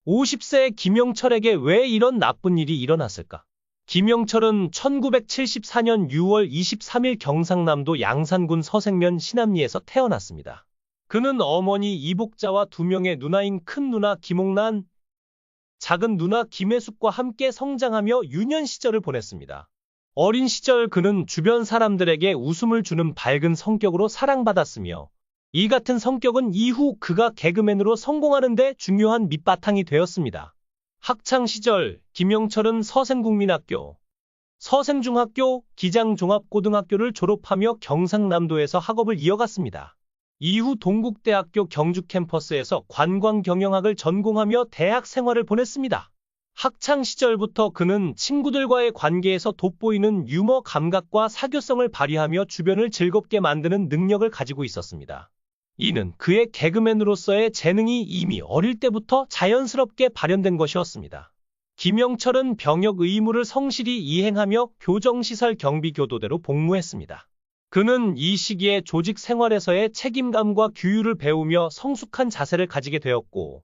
50세의 김영철에게 왜 이런 나쁜 일이 일어났을까? 김영철은 1974년 6월 23일 경상남도 양산군 서생면 신암리에서 태어났습니다. 그는 어머니 이복자와 두 명의 누나인 큰 누나 김옥란, 작은 누나 김혜숙과 함께 성장하며 유년 시절을 보냈습니다. 어린 시절 그는 주변 사람들에게 웃음을 주는 밝은 성격으로 사랑받았으며 이 같은 성격은 이후 그가 개그맨으로 성공하는 데 중요한 밑바탕이 되었습니다. 학창 시절 김영철은 서생국민학교, 서생중학교, 기장종합고등학교를 졸업하며 경상남도에서 학업을 이어갔습니다. 이후 동국대학교 경주 캠퍼스에서 관광경영학을 전공하며 대학 생활을 보냈습니다. 학창 시절부터 그는 친구들과의 관계에서 돋보이는 유머 감각과 사교성을 발휘하며 주변을 즐겁게 만드는 능력을 가지고 있었습니다. 이는 그의 개그맨으로서의 재능이 이미 어릴 때부터 자연스럽게 발현된 것이었습니다. 김영철은 병역 의무를 성실히 이행하며 교정시설 경비교도대로 복무했습니다. 그는 이 시기에 조직 생활에서의 책임감과 규율을 배우며 성숙한 자세를 가지게 되었고,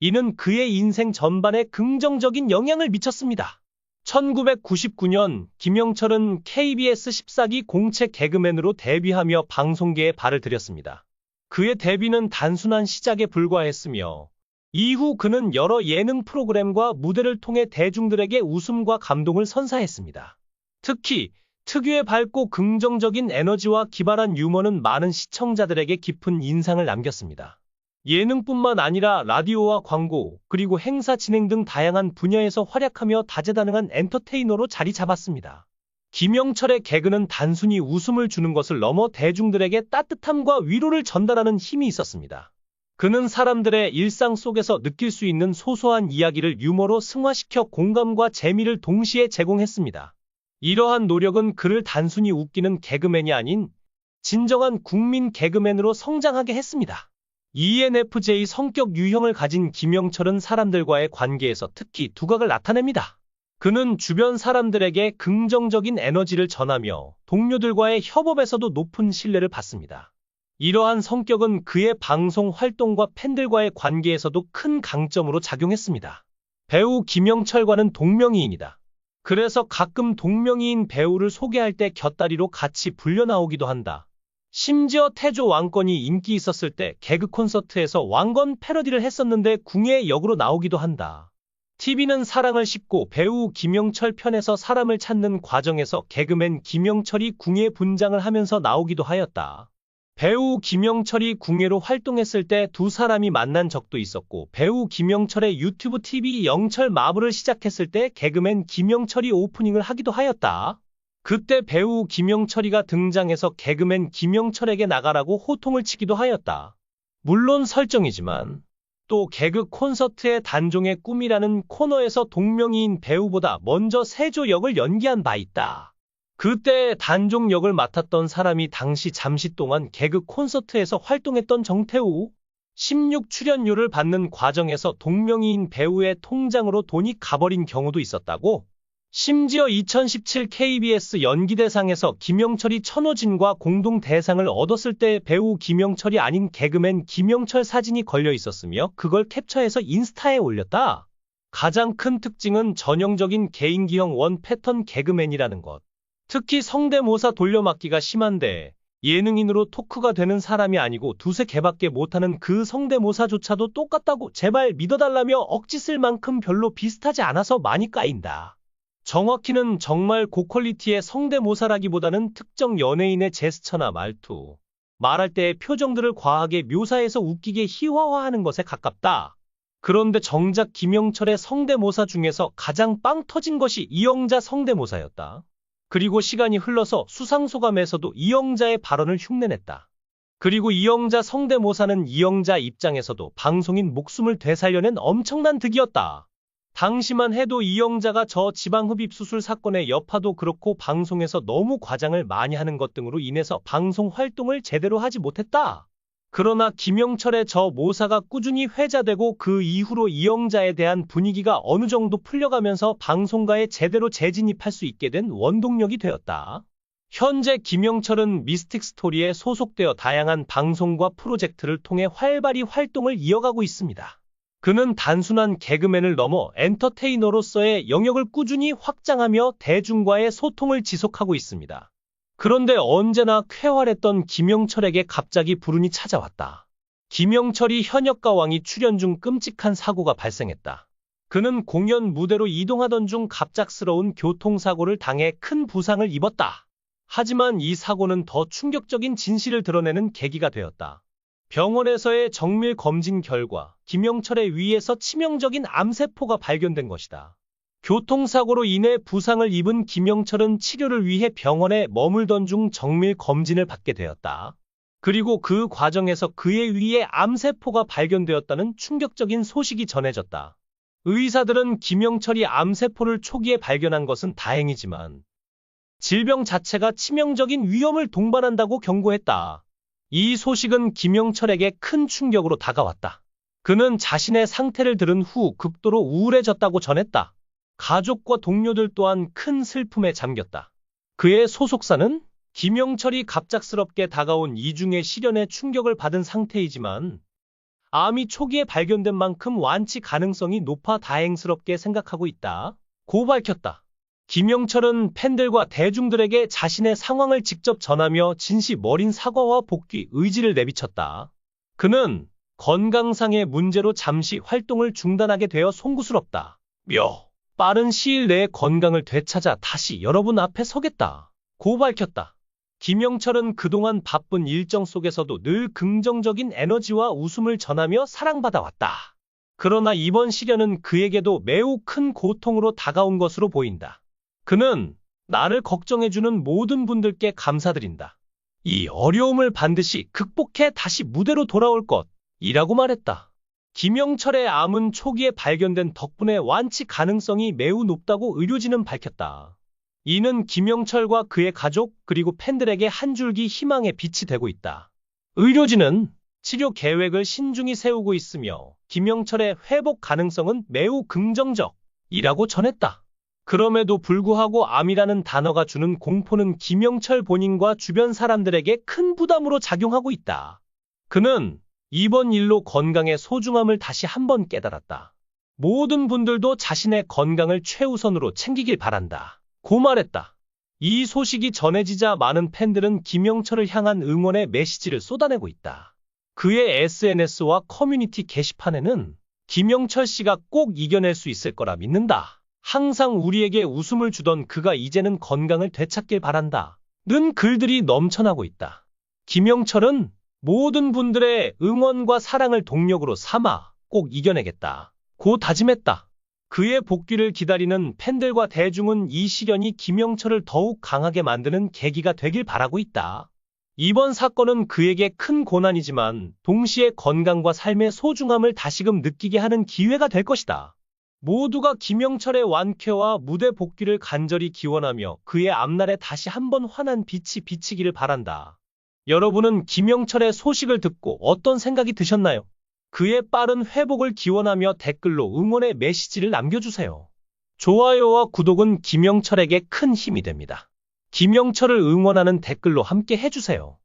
이는 그의 인생 전반에 긍정적인 영향을 미쳤습니다. 1999년 김영철은 KBS 14기 공채 개그맨으로 데뷔하며 방송계에 발을 들였습니다. 그의 데뷔는 단순한 시작에 불과했으며 이후 그는 여러 예능 프로그램과 무대를 통해 대중들에게 웃음과 감동을 선사했습니다. 특히 특유의 밝고 긍정적인 에너지와 기발한 유머는 많은 시청자들에게 깊은 인상을 남겼습니다. 예능뿐만 아니라 라디오와 광고, 그리고 행사 진행 등 다양한 분야에서 활약하며 다재다능한 엔터테이너로 자리 잡았습니다. 김영철의 개그는 단순히 웃음을 주는 것을 넘어 대중들에게 따뜻함과 위로를 전달하는 힘이 있었습니다. 그는 사람들의 일상 속에서 느낄 수 있는 소소한 이야기를 유머로 승화시켜 공감과 재미를 동시에 제공했습니다. 이러한 노력은 그를 단순히 웃기는 개그맨이 아닌 진정한 국민 개그맨으로 성장하게 했습니다. ENFJ 성격 유형을 가진 김영철은 사람들과의 관계에서 특히 두각을 나타냅니다. 그는 주변 사람들에게 긍정적인 에너지를 전하며 동료들과의 협업에서도 높은 신뢰를 받습니다. 이러한 성격은 그의 방송 활동과 팬들과의 관계에서도 큰 강점으로 작용했습니다. 배우 김영철과는 동명이인이다. 그래서 가끔 동명이인 배우를 소개할 때 곁다리로 같이 불려 나오기도 한다. 심지어 태조 왕건이 인기 있었을 때 개그 콘서트에서 왕건 패러디를 했었는데 궁예 역으로 나오기도 한다. TV는 사랑을 싣고 배우 김영철 편에서 사람을 찾는 과정에서 개그맨 김영철이 궁예 분장을 하면서 나오기도 하였다. 배우 김영철이 궁예로 활동했을 때 두 사람이 만난 적도 있었고, 배우 김영철의 유튜브 TV 영철 마블을 시작했을 때 개그맨 김영철이 오프닝을 하기도 하였다. 그때 배우 김영철이가 등장해서 개그맨 김영철에게 나가라고 호통을 치기도 하였다. 물론 설정이지만 또 개그 콘서트의 단종의 꿈이라는 코너에서 동명이인 배우보다 먼저 세조 역을 연기한 바 있다. 그때 단종 역을 맡았던 사람이 당시 잠시 동안 개그 콘서트에서 활동했던 정태우. 16 출연료를 받는 과정에서 동명이인 배우의 통장으로 돈이 가버린 경우도 있었다고. 심지어 2017 KBS 연기대상에서 김영철이 천호진과 공동 대상을 얻었을 때 배우 김영철이 아닌 개그맨 김영철 사진이 걸려 있었으며 그걸 캡처해서 인스타에 올렸다. 가장 큰 특징은 전형적인 개인기형 원 패턴 개그맨이라는 것. 특히 성대모사 돌려막기가 심한데 예능인으로 토크가 되는 사람이 아니고 두세 개밖에 못하는 그 성대모사조차도 똑같다고 제발 믿어달라며 억지 쓸 만큼 별로 비슷하지 않아서 많이 까인다. 정확히는 정말 고퀄리티의 성대모사라기보다는 특정 연예인의 제스처나 말투, 말할 때의 표정들을 과하게 묘사해서 웃기게 희화화하는 것에 가깝다. 그런데 정작 김영철의 성대모사 중에서 가장 빵 터진 것이 이영자 성대모사였다. 그리고 시간이 흘러서 수상소감에서도 이영자의 발언을 흉내냈다. 그리고 이영자 성대모사는 이영자 입장에서도 방송인 목숨을 되살려낸 엄청난 득이었다. 당시만 해도 이영자가 저 지방흡입수술 사건의 여파도 그렇고 방송에서 너무 과장을 많이 하는 것 등으로 인해서 방송 활동을 제대로 하지 못했다. 그러나 김영철의 저 모사가 꾸준히 회자되고 그 이후로 이영자에 대한 분위기가 어느 정도 풀려가면서 방송가에 제대로 재진입할 수 있게 된 원동력이 되었다. 현재 김영철은 미스틱스토리에 소속되어 다양한 방송과 프로젝트를 통해 활발히 활동을 이어가고 있습니다. 그는 단순한 개그맨을 넘어 엔터테이너로서의 영역을 꾸준히 확장하며 대중과의 소통을 지속하고 있습니다. 그런데 언제나 쾌활했던 김영철에게 갑자기 불운이 찾아왔다. 김영철이 현역가왕이 출연 중 끔찍한 사고가 발생했다. 그는 공연 무대로 이동하던 중 갑작스러운 교통사고를 당해 큰 부상을 입었다. 하지만 이 사고는 더 충격적인 진실을 드러내는 계기가 되었다. 병원에서의 정밀 검진 결과 김영철의 위에서 치명적인 암세포가 발견된 것이다. 교통사고로 인해 부상을 입은 김영철은 치료를 위해 병원에 머물던 중 정밀 검진을 받게 되었다. 그리고 그 과정에서 그의 위에 암세포가 발견되었다는 충격적인 소식이 전해졌다. 의사들은 김영철이 암세포를 초기에 발견한 것은 다행이지만 질병 자체가 치명적인 위험을 동반한다고 경고했다. 이 소식은 김영철에게 큰 충격으로 다가왔다. 그는 자신의 상태를 들은 후 극도로 우울해졌다고 전했다. 가족과 동료들 또한 큰 슬픔에 잠겼다. 그의 소속사는 김영철이 갑작스럽게 다가온 이중의 시련에 충격을 받은 상태이지만 암이 초기에 발견된 만큼 완치 가능성이 높아 다행스럽게 생각하고 있다고 밝혔다. 김영철은 팬들과 대중들에게 자신의 상황을 직접 전하며 진심 어린 사과와 복귀 의지를 내비쳤다. 그는 건강상의 문제로 잠시 활동을 중단하게 되어 송구스럽다. 빠른 시일 내에 건강을 되찾아 다시 여러분 앞에 서겠다고 밝혔다. 김영철은 그동안 바쁜 일정 속에서도 늘 긍정적인 에너지와 웃음을 전하며 사랑받아왔다. 그러나 이번 시련은 그에게도 매우 큰 고통으로 다가온 것으로 보인다. 그는 나를 걱정해주는 모든 분들께 감사드린다. 이 어려움을 반드시 극복해 다시 무대로 돌아올 것이라고 말했다. 김영철의 암은 초기에 발견된 덕분에 완치 가능성이 매우 높다고 의료진은 밝혔다. 이는 김영철과 그의 가족 그리고 팬들에게 한 줄기 희망의 빛이 되고 있다. 의료진은 치료 계획을 신중히 세우고 있으며 김영철의 회복 가능성은 매우 긍정적이라고 전했다. 그럼에도 불구하고 암이라는 단어가 주는 공포는 김영철 본인과 주변 사람들에게 큰 부담으로 작용하고 있다. 그는 이번 일로 건강의 소중함을 다시 한번 깨달았다. 모든 분들도 자신의 건강을 최우선으로 챙기길 바란다. 고 말했다. 이 소식이 전해지자 많은 팬들은 김영철을 향한 응원의 메시지를 쏟아내고 있다. 그의 SNS와 커뮤니티 게시판에는 김영철 씨가 꼭 이겨낼 수 있을 거라 믿는다. 항상 우리에게 웃음을 주던 그가 이제는 건강을 되찾길 바란다. 는 글들이 넘쳐나고 있다. 김영철은 모든 분들의 응원과 사랑을 동력으로 삼아 꼭 이겨내겠다. 고 다짐했다. 그의 복귀를 기다리는 팬들과 대중은 이 시련이 김영철을 더욱 강하게 만드는 계기가 되길 바라고 있다. 이번 사건은 그에게 큰 고난이지만 동시에 건강과 삶의 소중함을 다시금 느끼게 하는 기회가 될 것이다. 모두가 김영철의 완쾌와 무대 복귀를 간절히 기원하며 그의 앞날에 다시 한번 환한 빛이 비치기를 바란다. 여러분은 김영철의 소식을 듣고 어떤 생각이 드셨나요? 그의 빠른 회복을 기원하며 댓글로 응원의 메시지를 남겨주세요. 좋아요와 구독은 김영철에게 큰 힘이 됩니다. 김영철을 응원하는 댓글로 함께 해주세요.